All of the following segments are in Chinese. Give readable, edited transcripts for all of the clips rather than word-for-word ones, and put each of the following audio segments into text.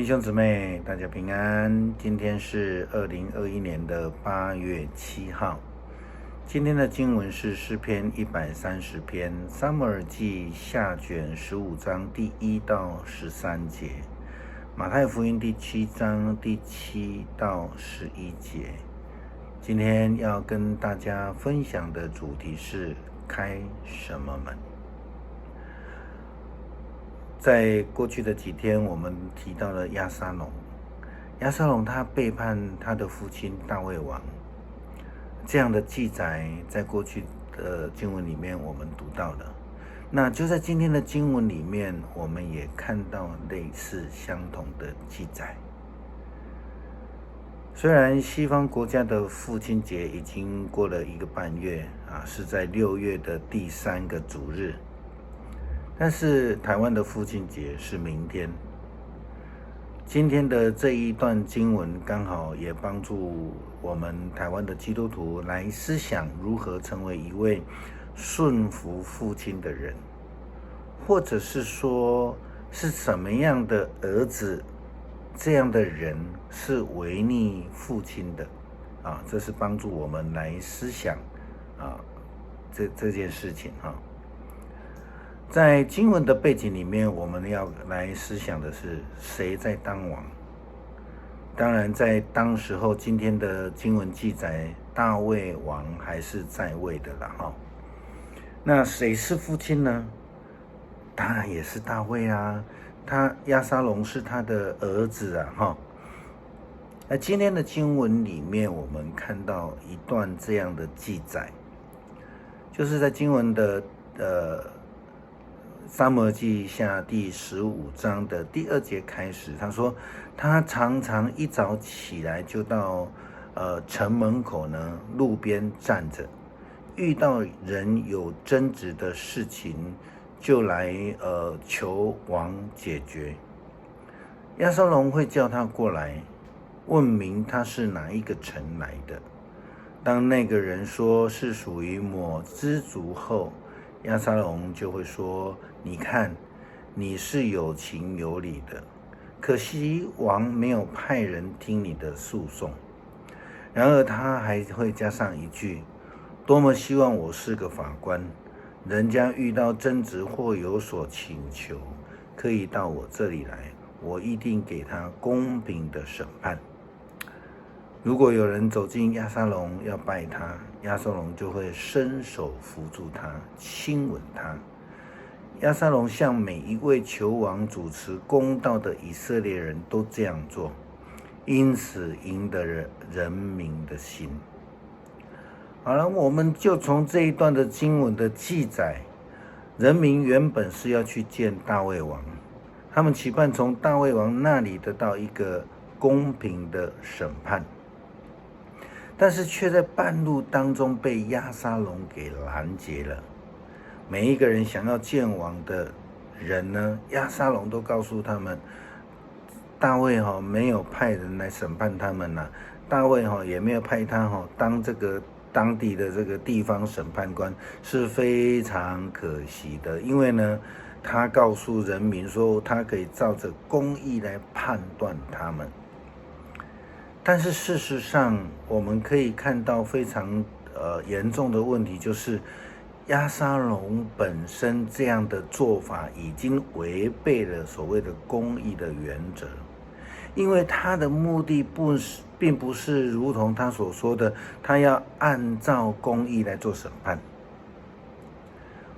弟兄姊妹，大家平安。今天是2021年的8月7号。今天的经文是诗篇130篇，撒母耳记下卷15章第1到13节，马太福音第7章第7到11节。今天要跟大家分享的主题是开什么门。在过去的几天，我们提到了押沙龙。押沙龙他背叛他的父亲大卫王，这样的记载在过去的经文里面我们读到了。那就在今天的经文里面，我们也看到类似相同的记载。虽然西方国家的父亲节已经过了1个半月是在6月的第3个主日，但是台湾的父亲节是明天。今天的这一段经文刚好也帮助我们台湾的基督徒来思想如何成为一位顺服父亲的人，或者是说是什么样的儿子，这样的人是违逆父亲的这是帮助我们来思想这件事情在经文的背景里面，我们要来思想的是谁在当王。当然在当时候，今天的经文记载大卫王还是在位的啦那谁是父亲呢？当然也是大卫押沙龙是他的儿子那今天的经文里面，我们看到一段这样的记载，就是在经文的撒母耳记下第15章的第2节开始，他说他常常一早起来就到城门口呢路边站着，遇到人有争执的事情就来求王解决。押沙龙会叫他过来，问明他是哪一个城来的。当那个人说是属于某支族后，押沙龙就会说，你看你是有情有理的，可惜王没有派人听你的诉讼。然而他还会加上一句，多么希望我是个法官，人家遇到争执或有所请求，可以到我这里来，我一定给他公平的审判。如果有人走进押沙龙要拜他，押沙龙就会伸手扶住他，亲吻他。押沙龙向每一位求王主持公道的以色列人都这样做，因此赢得了人民的心。好了，我们就从这一段的经文的记载，人民原本是要去见大卫王，他们期盼从大卫王那里得到一个公平的审判，但是却在半路当中被押沙龙给拦截了。每一个人想要见王的人呢，押沙龙都告诉他们，大卫没有派人来审判他们大卫也没有派他当这个当地的这个地方审判官，是非常可惜的。因为呢，他告诉人民说，他可以照着公义来判断他们。但是事实上，我们可以看到非常严重的问题，就是押沙龙本身这样的做法已经违背了所谓的公义的原则，因为他的目的并不是如同他所说的，他要按照公义来做审判。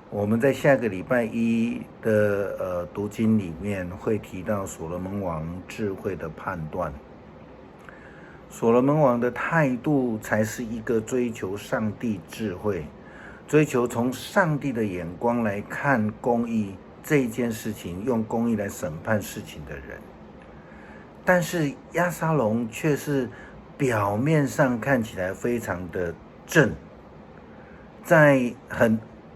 我们在下个礼拜一的读经里面会提到所罗门王智慧的判断。所罗门王的态度才是一个追求上帝智慧，追求从上帝的眼光来看公义这件事情，用公义来审判事情的人。但是押沙龙却是表面上看起来非常的正，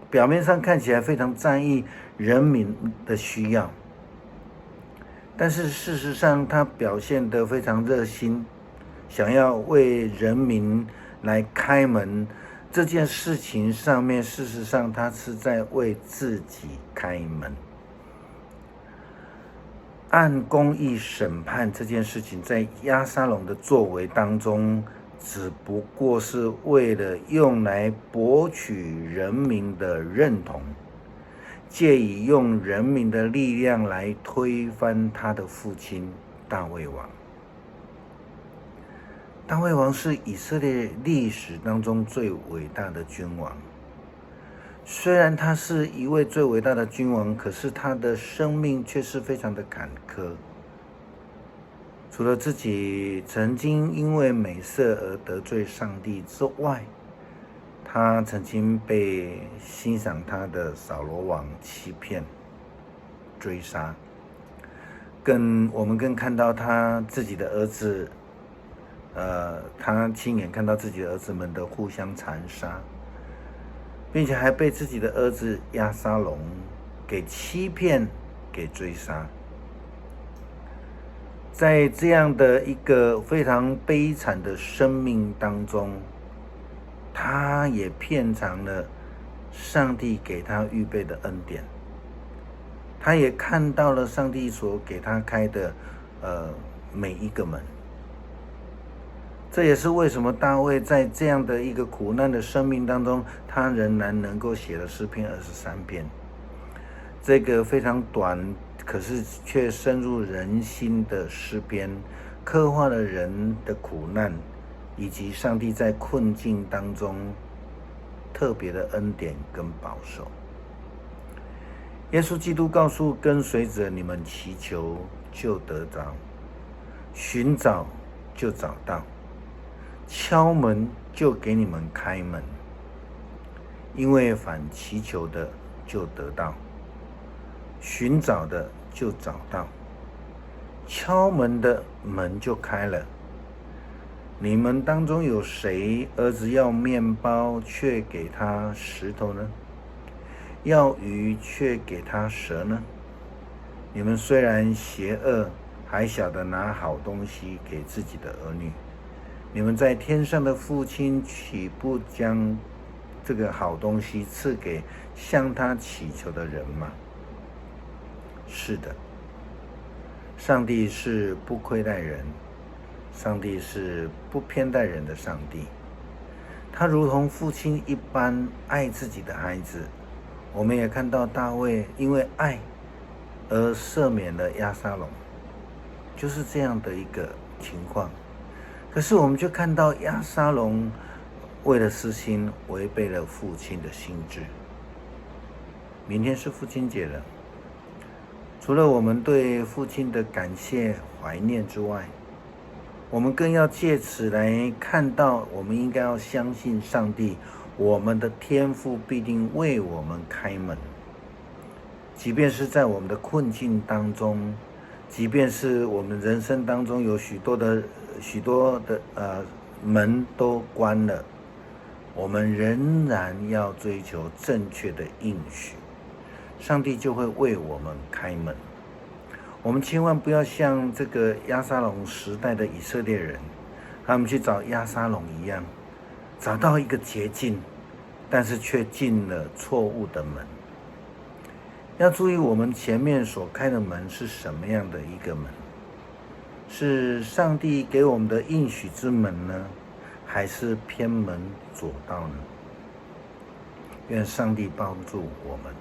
表面上看起来非常在意人民的需要，但是事实上他表现得非常热心，想要为人民来开门，这件事情上面，事实上他是在为自己开门。按公义审判这件事情，在押沙龙的作为当中，只不过是为了用来博取人民的认同，借以用人民的力量来推翻他的父亲大卫王。大卫王是以色列历史当中最伟大的君王。虽然他是一位最伟大的君王，可是他的生命却是非常的坎坷。除了自己曾经因为美色而得罪上帝之外，他曾经被欣赏他的扫罗王欺骗、追杀。我们更看到他自己的儿子，他亲眼看到自己的儿子们的互相残杀。并且还被自己的儿子押沙龙给欺骗、给追杀。在这样的一个非常悲惨的生命当中，他也遍尝了上帝给他预备的恩典，他也看到了上帝所给他开的每一个门。这也是为什么大卫在这样的一个苦难的生命当中，他仍然能够写了诗篇23篇。这个非常短，可是却深入人心的诗篇，刻画了人的苦难，以及上帝在困境当中特别的恩典跟保守。耶稣基督告诉跟随者：你们祈求就得着，寻找就找到，敲门就给你们开门，因为凡祈求的就得到，寻找的就找到，敲门的门就开了。你们当中有谁儿子要面包却给他石头呢？要鱼却给他蛇呢？你们虽然邪恶，还晓得拿好东西给自己的儿女，你们在天上的父亲岂不将这个好东西赐给向他祈求的人吗？是的，上帝是不亏待人，上帝是不偏待人的上帝。他如同父亲一般爱自己的孩子。我们也看到大卫因为爱而赦免了押沙龙，就是这样的一个情况。可是我们就看到押沙龙为了私心违背了父亲的心志。明天是父亲节了，除了我们对父亲的感谢怀念之外，我们更要借此来看到，我们应该要相信上帝，我们的天父必定为我们开门。即便是在我们的困境当中，即便是我们人生当中有许多的门都关了，我们仍然要追求正确的应许，上帝就会为我们开门。我们千万不要像这个押沙龙时代的以色列人，他们去找押沙龙一样，找到一个捷径，但是却进了错误的门。要注意，我们前面所开的门是什么样的一个门？是上帝给我们的应许之门呢，还是偏门左道呢？愿上帝帮助我们。